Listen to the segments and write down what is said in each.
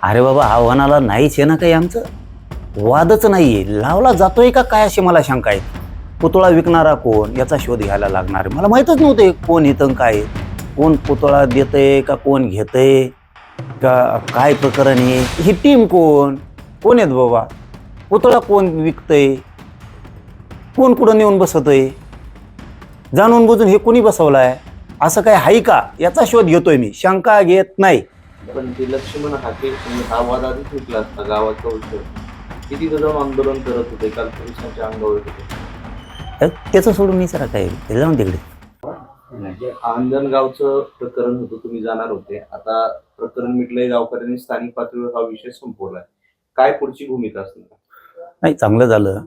अरे बाबा, आव्हानाला नाहीच आहे ना काही आमचं. वादच नाहीये, लावला जातोय का काय अशी मला शंका आहे. पुतळा विकणारा कोण याचा शोध घ्यायला लागणार. मला माहीतच नव्हते कोण इथं काय आहे. कोण पुतळा देतंय का कोण घेतंय का काय प्रकरण आहे. ही टीम कोण कोण आहेत बाबा. पुतळा कोण विकतंय, कोण कुठं नेऊन बसवतंय, जाणून बुजून हे कोणी बसवलाय, असं काय आहे का याचा शोध घेतोय मी. शंका घेत नाही. पण ते लक्ष्मण हाके हा वाद आधीच मिटला असता. गावाचा विषय किती जाऊन आंदोलन करत होते, काल पोलिसांच्या अंगावर होते. त्याचं सोडून मी जरा काय ते जाऊन तिकडे. म्हणजे आंजणगावचं प्रकरण होतं, तुम्ही जाणार होते. आता प्रकरण मिटलंय, गावकऱ्यांनी स्थानिक पातळीवर हा विषय संपवलाय. काय पुढची भूमिका असणार? नाही, चांगलं झालं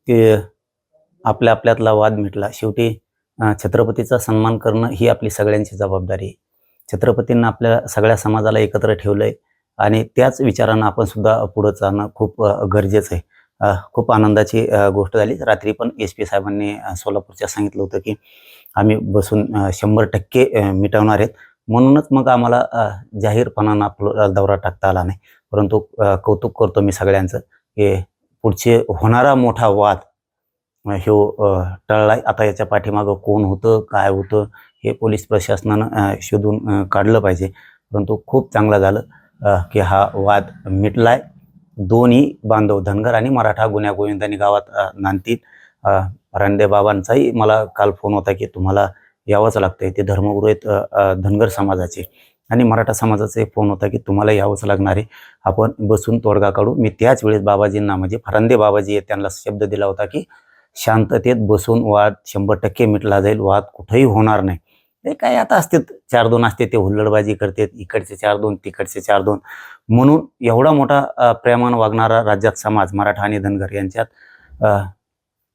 की आपल्यातला वाद मिटला. शेवटी छत्रपतीचा सन्मान करणं ही आपली सगळ्यांची जबाबदारी आहे. छत्रपतींना आपल्या सगळ्या समाजाला एकत्र ठेवलंय आणि त्याच विचारानं आपण सुद्धा पुढं जाणं खूप गरजेचं आहे. खूप आनंदाची गोष्ट झाली. रात्री पण SP साहेबांनी सोलापूरच्या सांगितलं होतं की आम्ही बसून 100% मिटवणार आहेत. म्हणूनच मग आम्हाला जाहीरपणानं आपला दौरा टाकता आला नाही. परंतु कौतुक करतो मी सगळ्यांचं की पुढचे होणारा मोठा वाद टळलाय. आता याच्या पाठीमागं कोण होतं काय होतं हे पोलीस प्रशासनानं शोधून काढलं पाहिजे. परंतु खूप चांगलं झालं की हा वाद मिटलाय. दोन्ही बांधव धनगर आणि मराठा गुण्यागोविंदांनी गावात नांदतील. फरांदे बाबांचाही मला काल फोन होता की तुम्हाला यावंच लागतंय. ते धर्मगुरू आहेत धनगर समाजाचे. आणि मराठा समाजाचा एक फोन होता की तुम्हाला यावंच लागणार आहे, आपण बसून तोडगा काढू. मी त्याच वेळेस बाबाजींना म्हणजे फरांदे बाबाजी आहेत त्यांना शब्द दिला होता की शांततेत बसून वाद 100% मिटला जाईल. वाद कुठेही होणार नाही. हे काय आता असते 4-2 असते, ते हुल्लडबाजी करतात, इकडचे 4-2 तिकडचे 4-2. म्हणून एवढा मोठा प्रेमानं वागणारा राज्यात समाज मराठा आणि धनगर यांच्यात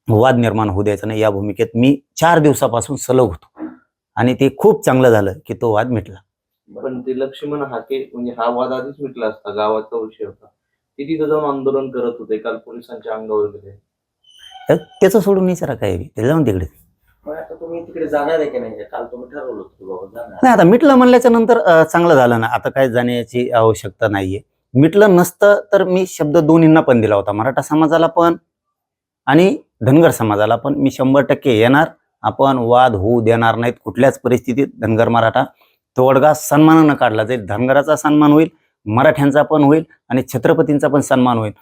वाद निर्माण होऊ द्यायचा नाही या भूमिकेत मी 4 दिवसापासून सलग होतो. आणि ते खूप चांगलं झालं की तो वाद मिटला. पण ते लक्ष्मण हाके म्हणजे हा वाद आधीच मिटला असता. गावाचा विषय होता. किती जाऊन आंदोलन करत होते, काल पोलिसांच्या अंगावर गेले. त्याचं सोडून मी जरा काय ते जाऊन तिकडे. आता तुम्ही तिकडे जाणार आहे की नाही? काल तुम्ही ठरवलं होतं बाबा जाणार. नाही, आता मिटलं म्हणल्याच्या नंतर चांगलं झालं ना. आता काय जाण्याची आवश्यकता नाहीये. मिटलं नसतं तर मी शब्द दोन्हींना पण दिला होता, मराठा समाजाला पण आणि धनगर समाजाला पण. मी 100% येणार. आपण वाद होऊ देणार नाहीत कुठल्याच परिस्थितीत. धनगर मराठा तोडगा सन्मानानं काढला जाईल. धनगराचा सन्मान होईल, मराठ्यांचा पण होईल आणि छत्रपतींचा पण सन्मान होईल.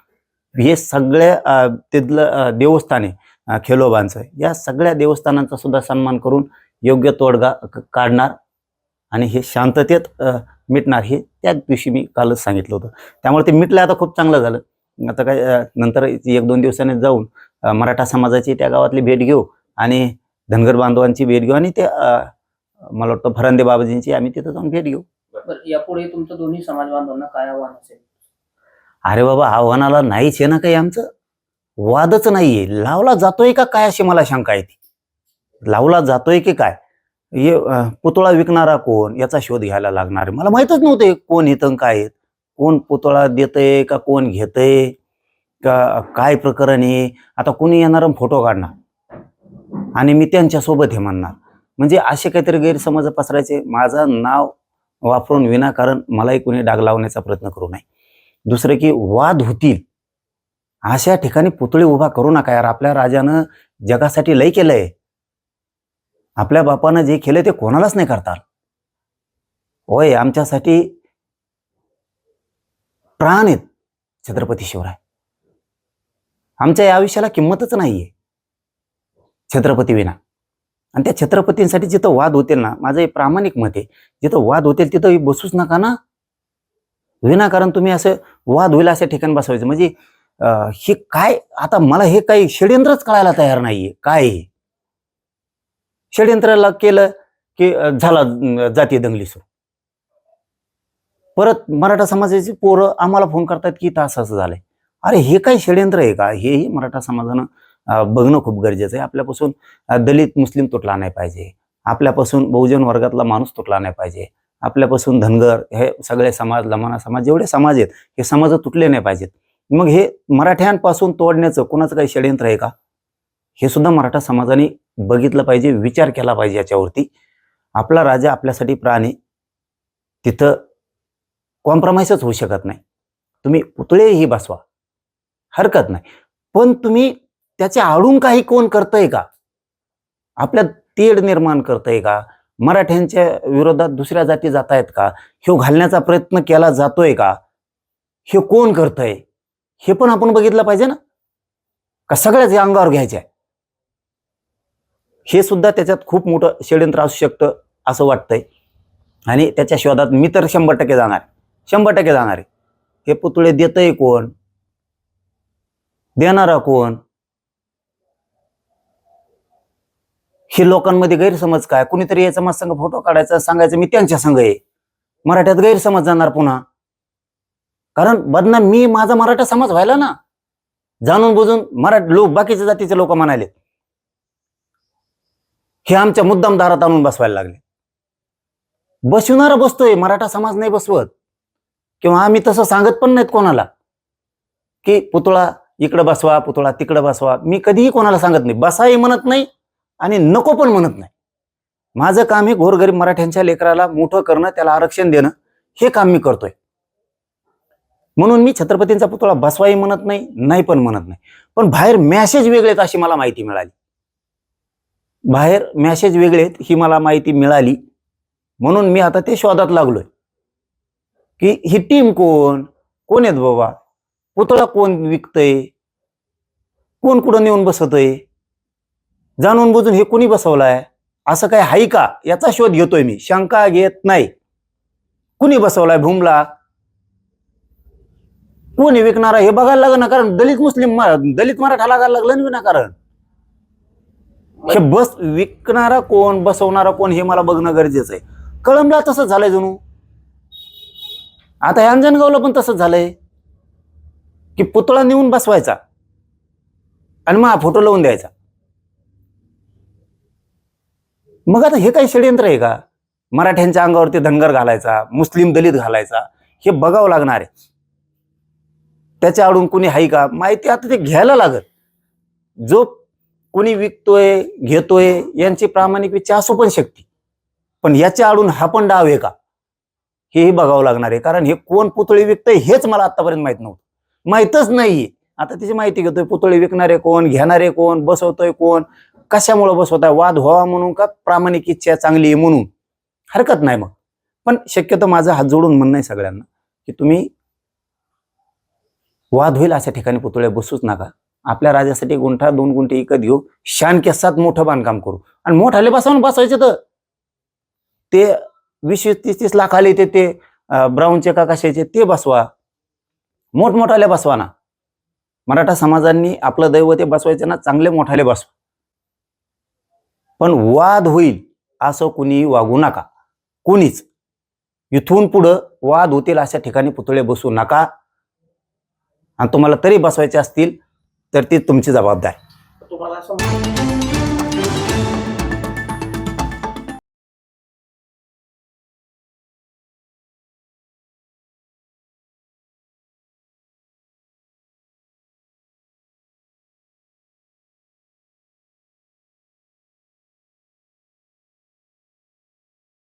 हे सगळ्या तिथलं देवस्थान आहे खेलोबांचं, या सगळ्या देवस्थानांचा सुद्धा सन्मान करून योग्य तोडगा काढणार आणि हे शांततेत मिटणार. हे त्याच दिवशी मी कालच सांगितलं होतं. त्यामुळे ते मिटलं. आता खूप चांगलं झालं. आता काय नंतर 1-2 दिवसांनी जाऊन मराठा समाजाची त्या गावातली भेट घेऊ आणि धनगर बांधवांची भेट घेऊ आणि ते मला वाटतं फरांदे बाबाजींची आम्ही तिथं जाऊन भेट घेऊ. यापुढे तुमचं दोन्ही समाज बांधवांना काय आव्हान असेल? अरे बाबा, आव्हानाला नाहीच आहे ना काही आमचं. वादच नाहीये, लावला जातोय का काय अशी मला शंका आहे. लावला जातोय की काय. हे पुतळा विकणारा कोण याचा शोध घ्यायला लागणार. मला माहीतच नव्हते कोण इथं काय आहेत. कोण पुतळा देतंय का कोण घेतंय का काय प्रकरण आहे. आता कोणी येणार फोटो काढणार आणि मी त्यांच्यासोबत हे म्हणणार. म्हणजे असे काहीतरी गैरसमज पसरायचे. माझं नाव वापरून विनाकारण मलाही कोणी डाग लावण्याचा प्रयत्न करू नये. दुसरं की वाद होतील अशा ठिकाणी पुतळे उभा करू नका यार. आपल्या राजानं जगासाठी लय केलंय. आपल्या बापानं जे केलंय ते कोणालाच नाही करता. होय, आमच्यासाठी प्राण आहेत छत्रपती शिवराय. आमच्या या आयुष्याला किंमतच नाहीये छत्रपती विना. आणि त्या छत्रपतींसाठी जिथं वाद होतील ना, माझं हे प्रामाणिक मत आहे, जिथं वाद होतील तिथं बसूच नका ना. विनाकारण तुम्ही असं वाद होईल अशा ठिकाणी बसवायचं. म्हणजे हे काय, आता मला हे काही षड्यंत्रच कळायला तयार नाहीये. काय हे षड्यंत्राला केलं की झाला जातीय दंगली सुरू. परत मराठा समाजाची पोरं आम्हाला फोन करतात की इथं असं झालंय. अरे हे काही षड्यंत्र आहे का. हेही मराठा समाजानं बघणं खूप गरजेचं आहे. आपल्यापासून दलित मुस्लिम तुटला नाही पाहिजे. आपल्यापासून बहुजन वर्गातला माणूस तुटला नाही पाहिजे. आपल्यापासून धनगर हे सगळे समाज, लमाना समाज, जेवढे समाज आहेत हे समाज तुटले नाही पाहिजेत. मग हे मराठ्यांपासून तोडण्याचं कोणाचं काही षड्यंत्र आहे का. हे सुद्धा मराठा समाजाने बघितलं पाहिजे, विचार केला पाहिजे याच्यावरती. आपला राजा आपल्यासाठी प्राण आहे. तिथं कॉम्प्रोमाइजच होऊ शकत नाही. तुम्ही पुतळेही बसवा, हरकत नाही, पण तुम्ही त्याच्या आडून काही कोण करतंय का? आपल्यात तेढ निर्माण करतंय का? मराठ्यांच्या विरोधात दुसऱ्या जाती जात आहेत का? ह्यो घालण्याचा प्रयत्न केला जातोय का? हे कोण करतंय हे पण आपण बघितलं पाहिजे ना, का सगळ्याच या अंगावर घ्यायच्या? हे सुद्धा त्याच्यात खूप मोठं षड्यंत्र असू शकतं असं वाटतंय. आणि त्याच्या शोधात मी तर 100% जाणार, 100% जाणार आहे. हे पुतळे देतंय कोण? देणारा कोण? हे लोकांमध्ये गैरसमज काय? कुणीतरी याचा माझ्या संग फोटो काढायचा, सांगायचं मी त्यांच्या संग आहे. मराठ्यात गैरसमज जाणार पुन्हा. कारण बदनाम मी माझा मराठा समाज व्हायला ना, जाणून बुजून लोक बाकीच्या जातीचे लोक म्हणाले हे आमच्या मुद्दाम दारात आणून बसवायला लागले. बसवणारा बसतोय, मराठा समाज नाही बसवत. किंवा आम्ही तसं सांगत पण नाहीत कोणाला की पुतळा इकडं बसवा, पुतळा तिकडं बसवा. मी कधीही कोणाला सांगत नाही, बसाही म्हणत नाही आणि नको पण म्हणत नाही. माझं काम हे गोरगरीब मराठ्यांच्या लेकराला मोठं करणं, त्याला आरक्षण देणं, हे काम मी करतोय. म्हणून मी छत्रपतींचा पुतळा बसवाही म्हणत नाही, नाही पण म्हणत नाही. पण बाहेर मॅसेज वेगळेत अशी मला माहिती मिळाली. बाहेर मॅसेज वेगळेत ही मला माहिती मिळाली. म्हणून मी आता ते शोधात लागलोय की ही टीम कोण आहेत बाबा? पुतळा कोण विकतय? कोण कुठं नेऊन बसवतय? जाणून बुजून हे कोणी बसवलाय? असं काय हाय का? याचा शोध घेतोय मी, शंका घेत नाही. कुणी बसवलाय भूमला? कोणी विकणारा हे बघायला लागलं ना, कारण दलित मराठा लागायला लागलं ना विनाकारण. हे बस विकणारा कोण, बसवणारा कोण हे मला बघणं गरजेचं आहे. कळंबला तसंच झालंय जणू, आता अंजनगावला पण तसंच झालंय की पुतळा नेऊन बसवायचा आणि मग फोटो लावून द्यायचा. मग आता हे काही षड्यंत्र आहे का? मराठ्यांच्या अंगावरती धनगर घालायचा, मुस्लिम दलित घालायचा, हे बघावं लागणार आहे. त्याच्या आडून कुणी हाय का माहिती आता ते घ्यायला लागत. जो कुणी विकतोय घेतोय यांची प्रामाणिक विचार असू पण शकते, पण याच्या आडून हा पण डाव आहे का हेही बघावं लागणार आहे. कारण हे कोण पुतळे विकतंय हेच मला आतापर्यंत माहित नव्हतं, माहितच नाहीये. आता त्याची माहिती घेतोय. पुतळे विकणारे कोण, घेणारे कोण, बसवतोय कोण, कशामुळे बसवताय? वाद व्हावा म्हणून का प्रामाणिक इच्छा चांगली आहे म्हणून? हरकत नाही. मग पण शक्यतो माझा हात जोडून म्हणणं आहे सगळ्यांना की तुम्ही वाद होईल अशा ठिकाणी पुतळे बसूच नका. आपल्या राज्यासाठी गुंठा 2 गुंठे विकत घेऊ, शान केसात मोठं बांधकाम करू आणि मोठाले बसवायचे तर ते 20-30 लाख आले ते ब्राऊनचे का कशाचे ते बसवा, मोठमोठाले बसवा ना. मराठा समाजांनी आपलं दैवत ते बसवायचे ना, चांगले मोठाले बसवा. पण वाद होईल असं कुणी वागू नका, कुणीच. इथून पुढं वाद होतील अशा ठिकाणी पुतळे बसू नका. आणि तुम्हाला तरी बसवायचे असतील तर ती तुमची जबाबदारी. तुम्हाला असं